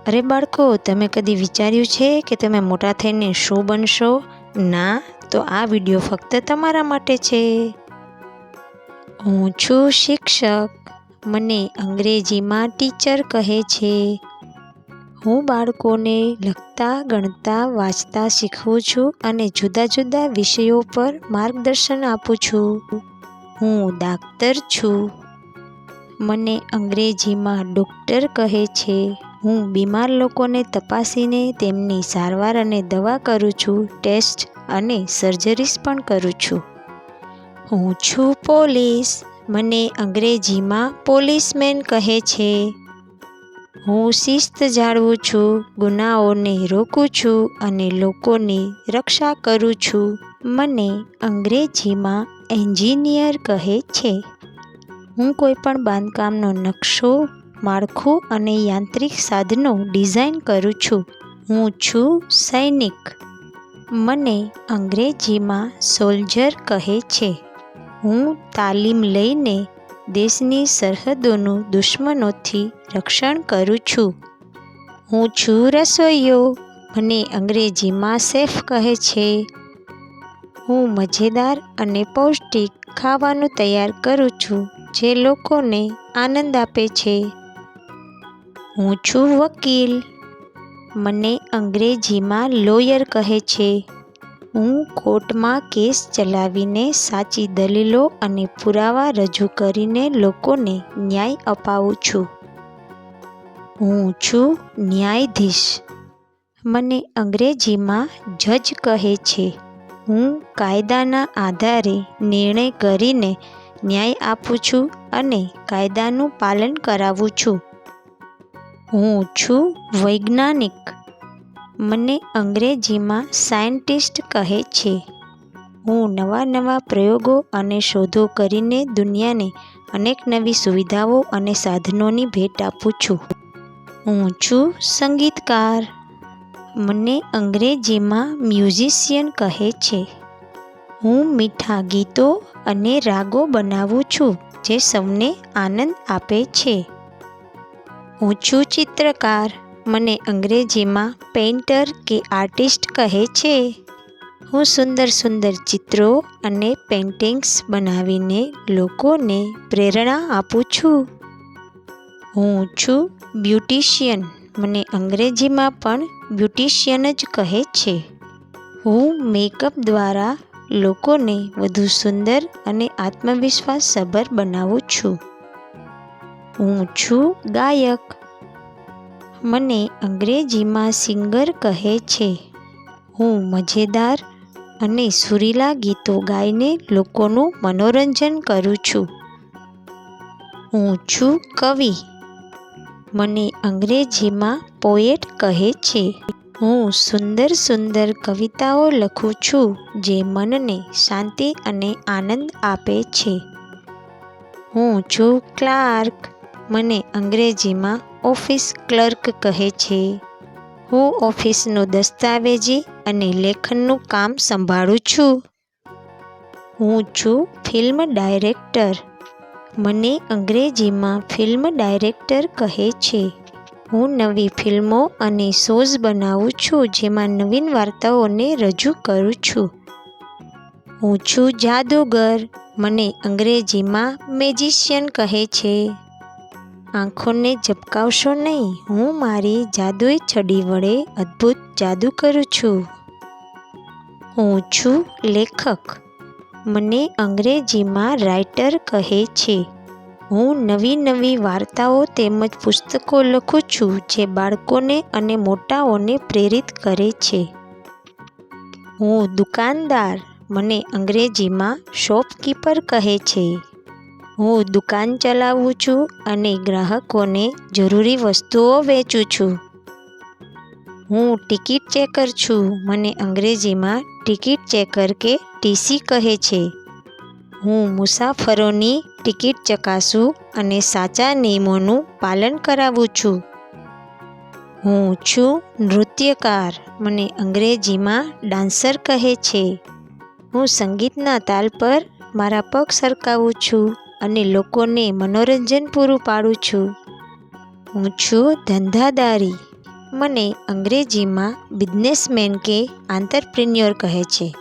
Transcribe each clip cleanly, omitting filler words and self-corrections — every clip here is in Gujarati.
અરે બાળકો, તમે કદી વિચાર્યું છે કે તમે મોટા થઈને શું બનશો? ના, તો આ વિડીયો ફક્ત તમારા માટે છે. હું છું શિક્ષક. મને અંગ્રેજીમાં ટીચર કહે છે. હું બાળકોને લખતા, ગણતા, વાંચતા શીખવું છું અને જુદા જુદા વિષયો પર માર્ગદર્શન આપું છું. હું દાક્તર છું. મને અંગ્રેજીમાં ડૉક્ટર કહે છે. હું બીમાર લોકોને તપાસીને તેમની સારવાર અને દવા કરું છું. ટેસ્ટ અને સર્જરીસ પણ કરું છું. હું છું પોલીસ. મને અંગ્રેજીમાં પોલીસમેન કહે છે. હું શિસ્ત જાળવું છું, ગુનાઓને રોકું છું અને લોકોની રક્ષા કરું છું. મને અંગ્રેજીમાં એન્જિનિયર કહે છે. હું કોઈપણ બાંધકામનો નકશો, માળખું અને યાંત્રિક સાધનો ડિઝાઇન કરું છું. હું છું સૈનિક. મને અંગ્રેજીમાં સોલ્જર કહે છે. હું તાલીમ લઈને દેશની સરહદોનું દુશ્મનોથી રક્ષણ કરું છું. હું છું રસોઈયો. મને અંગ્રેજીમાં શેફ કહે છે. હું મજેદાર અને પૌષ્ટિક ખાવાનું તૈયાર કરું છું જે લોકોને આનંદ આપે છે. હું છું વકીલ. મને અંગ્રેજીમાં લોયર કહે છે. હું કોર્ટમાં કેસ ચલાવીને સાચી દલીલો અને પુરાવા રજૂ કરીને લોકોને ન્યાય અપાવું છું. હું છું ન્યાયાધીશ. મને અંગ્રેજીમાં જજ કહે છે. હું કાયદાના આધારે નિર્ણય કરીને ન્યાય આપું છું અને કાયદાનું પાલન કરાવું છું. હું છું વૈજ્ઞાનિક. મને અંગ્રેજીમાં સાયન્ટિસ્ટ કહે છે. હું નવા નવા પ્રયોગો અને શોધો કરીને દુનિયાને અનેક નવી સુવિધાઓ અને સાધનોની ભેટ આપું છું. હું છું સંગીતકાર. મને અંગ્રેજીમાં મ્યુઝિશિયન કહે છે. હું મીઠા ગીતો અને રાગો બનાવું છું જે સૌને આનંદ આપે છે. હું છું ચિત્રકાર. મને અંગ્રેજીમાં પેઇન્ટર કે આર્ટિસ્ટ કહે છે. હું સુંદર સુંદર ચિત્રો અને પેઇન્ટિંગ્સ બનાવીને લોકોને પ્રેરણા આપું છું. હું છું બ્યુટિશિયન. મને અંગ્રેજીમાં પણ બ્યુટિશિયન જ કહે છે. હું મેકઅપ દ્વારા લોકોને વધુ સુંદર અને આત્મવિશ્વાસસભર બનાવું છું. હું છું ગાયક. મને અંગ્રેજીમાં સિંગર કહે છે. હું મજેદાર અને સુરીલા ગીતો ગાઈને લોકોનું મનોરંજન કરું છું. હું છું કવિ. મને અંગ્રેજીમાં પોએટ કહે છે. હું સુંદર સુંદર કવિતાઓ લખું છું જે મનને શાંતિ અને આનંદ આપે છે. હું છું ક્લાર્ક. મને અંગ્રેજીમાં ઓફિસ ક્લર્ક કહે છે. હું ઓફિસનું દસ્તાવેજી અને લેખનનું કામ સંભાળું છું. હું છું ફિલ્મ ડાયરેક્ટર. મને અંગ્રેજીમાં ફિલ્મ ડાયરેક્ટર કહે છે. હું નવી ફિલ્મો અને શોઝ બનાવું છું જેમાં નવીન વાર્તાઓને રજૂ કરું છું. હું છું જાદુગર. મને અંગ્રેજીમાં મેજિશિયન કહે છે. આંખોને ઝબકાવશો નહીં, હું મારી જાદુઈ છડી વડે અદ્ભુત જાદુ કરું છું. હું છું લેખક. મને અંગ્રેજીમાં રાઇટર કહે છે. હું નવી નવી વાર્તાઓ તેમજ પુસ્તકો લખું છું જે બાળકોને અને મોટાઓને પ્રેરિત કરે છે. હું દુકાનદાર. મને અંગ્રેજીમાં શોપકીપર કહે છે. હું દુકાન ચલાવું છું અને ગ્રાહકોને જરૂરી વસ્તુઓ વેચું છું. હું ટિકિટ ચેકર છું. મને અંગ્રેજીમાં ટિકિટ ચેકર કે ટીસી કહે છે. હું મુસાફરોની ટિકિટ ચકાસું અને સાચા નિયમોનું પાલન કરાવું છું. હું છું નૃત્યકાર. મને અંગ્રેજીમાં ડાન્સર કહે છે. હું સંગીતના તાલ પર મારા પગ સરકાવું છું અને લોકોને મનોરંજન પૂરું પાડું છું. હું છું ધંધાદારી. મને અંગ્રેજીમાં બિઝનેસમેન કે આંતરપ્રિન્યોર કહે છે.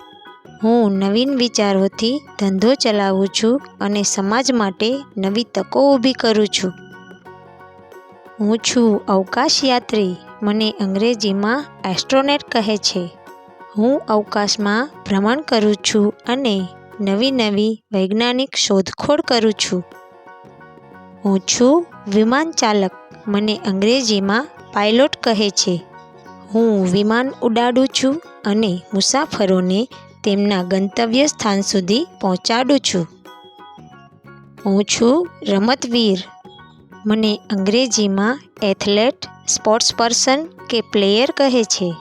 હું નવીન વિચારોથી ધંધો ચલાવું છું અને સમાજ માટે નવી તકો ઊભી કરું છું. હું છું અવકાશયાત્રી. મને અંગ્રેજીમાં એસ્ટ્રોનેટ કહે છે. હું અવકાશમાં ભ્રમણ કરું છું અને નવી વૈજ્ઞાનિક શોધખોળ કરું છું. હું છું વિમાન ચાલક. મને અંગ્રેજીમાં પાયલોટ કહે છે. હું વિમાન ઉડાડું છું અને મુસાફરોને તેમના ગંતવ્ય સ્થાન સુધી પહોંચાડું છું. હું છું રમતવીર. મને અંગ્રેજીમાં એથ્લેટ, સ્પોર્ટ્સ પર્સન કે પ્લેયર કહે છે.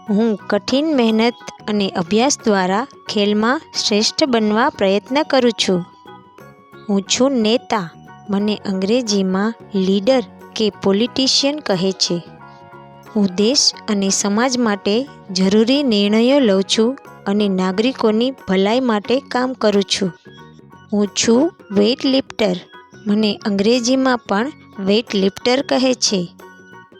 હું કઠિન મહેનત અને અભ્યાસ દ્વારા ખેલમાં શ્રેષ્ઠ બનવા પ્રયત્ન કરું છું. હું છું નેતા. મને અંગ્રેજીમાં લીડર કે પોલિટિશિયન કહે છે. હું દેશ અને સમાજ માટે જરૂરી નિર્ણયો લઉં છું અને નાગરિકોની ભલાઈ માટે કામ કરું છું. હું છું વેઇટ લિફ્ટર. મને અંગ્રેજીમાં પણ વેઇટ લિફ્ટર કહે છે.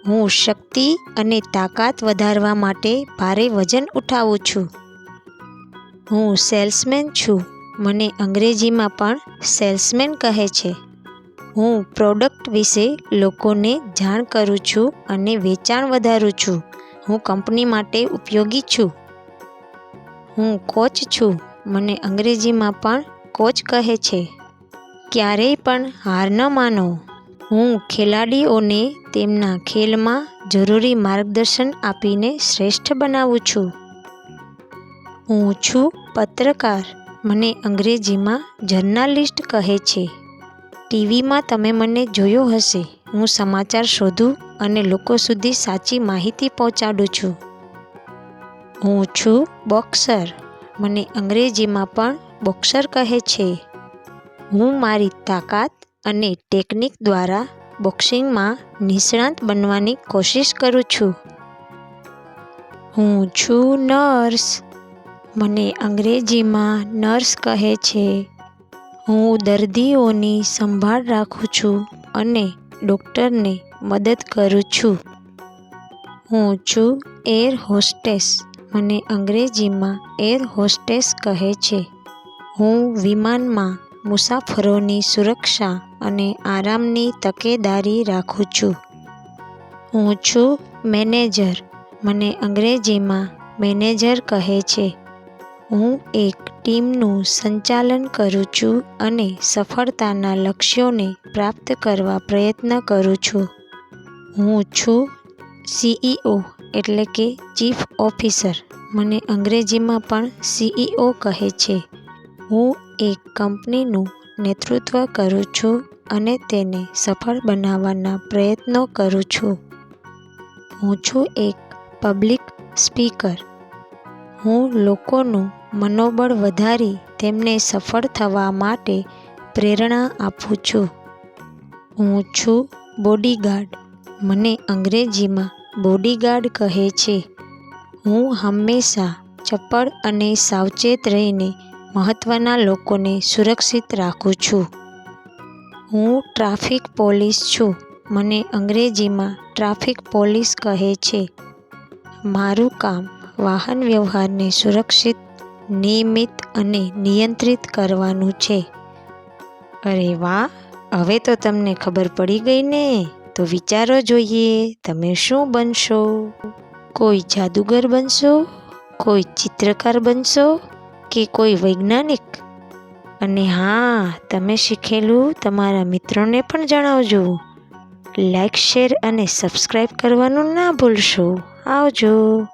હું શક્તિ અને તાકાત વધારવા માટે ભારે વજન ઉઠાવું છું. હું સેલ્સમેન છું. મને અંગ્રેજીમાં પણ સેલ્સમેન કહે છે. હું પ્રોડક્ટ વિશે લોકોને જાણ કરું છું અને વેચાણ વધારું છું. હું કંપની માટે ઉપયોગી છું. હું કોચ છું. મને અંગ્રેજીમાં પણ કોચ કહે છે. ક્યારેય પણ હાર ન માનો. હું ખેલાડીઓને તેમના ખેલમાં જરૂરી માર્ગદર્શન આપીને શ્રેષ્ઠ બનાવું છું. હું છું પત્રકાર. મને અંગ્રેજીમાં જર્નાલિસ્ટ કહે છે. ટીવીમાં તમે મને જોયો હશે. હું સમાચાર શોધું અને લોકો સુધી સાચી માહિતી પહોંચાડું છું. હું છું બોક્સર. મને અંગ્રેજીમાં પણ બોક્સર કહે છે. હું મારી તાકાત અને ટેકનિક દ્વારા બોક્સિંગમાં નિષ્ણાત બનવાની કોશિશ કરું છું. હું છું નર્સ. મને અંગ્રેજીમાં નર્સ કહે છે. હું દર્દીઓની સંભાળ રાખું છું અને ડૉક્ટરને મદદ કરું છું. હું છું એર હોસ્ટેસ. મને અંગ્રેજીમાં એર હોસ્ટેસ કહે છે. હું વિમાનમાં મુસાફરોની સુરક્ષા અને આરામની તકેદારી રાખું છું. હું છું મેનેજર. મને અંગ્રેજીમાં મેનેજર કહે છે. હું એક ટીમનું સંચાલન કરું છું અને સફળતાના લક્ષ્યોને પ્રાપ્ત કરવા પ્રયત્ન કરું છું. હું છું CEO એટલે કે ચીફ ઓફિસર. મને અંગ્રેજીમાં પણ CEO કહે છે. હું એક કંપનીનું નેતૃત્વ કરું છું અને તેને સફળ બનાવવાના પ્રયત્નો કરું છું. હું છું એક પબ્લિક સ્પીકર. હું લોકોનું મનોબળ વધારી તેમને સફળ થવા માટે પ્રેરણા આપું છું. હું છું બોડીગાર્ડ. મને અંગ્રેજીમાં બોડીગાર્ડ કહે છે. હું હંમેશા ચપળ અને સાવચેત રહીને મહત્ત્વના લોકોને સુરક્ષિત રાખું છું. હું ટ્રાફિક પોલીસ છું. મને અંગ્રેજીમાં ટ્રાફિક પોલીસ કહે છે. મારું કામ વાહન વ્યવહારને સુરક્ષિત, નિયમિત અને નિયંત્રિત કરવાનું છે. અરે વાહ! હવે તો તમને ખબર પડી ગઈ ને? તો વિચારો જોઈએ, તમે શું બનશો? કોઈ જાદુગર બનશો, કોઈ ચિત્રકાર બનશો કે કોઈ વૈજ્ઞાનિક? અને હા, તમે શીખેલું તમારા મિત્રોને પણ જણાવજો. લાઈક, શેર અને સબસ્ક્રાઈબ કરવાનું ના ભૂલશો. આવજો.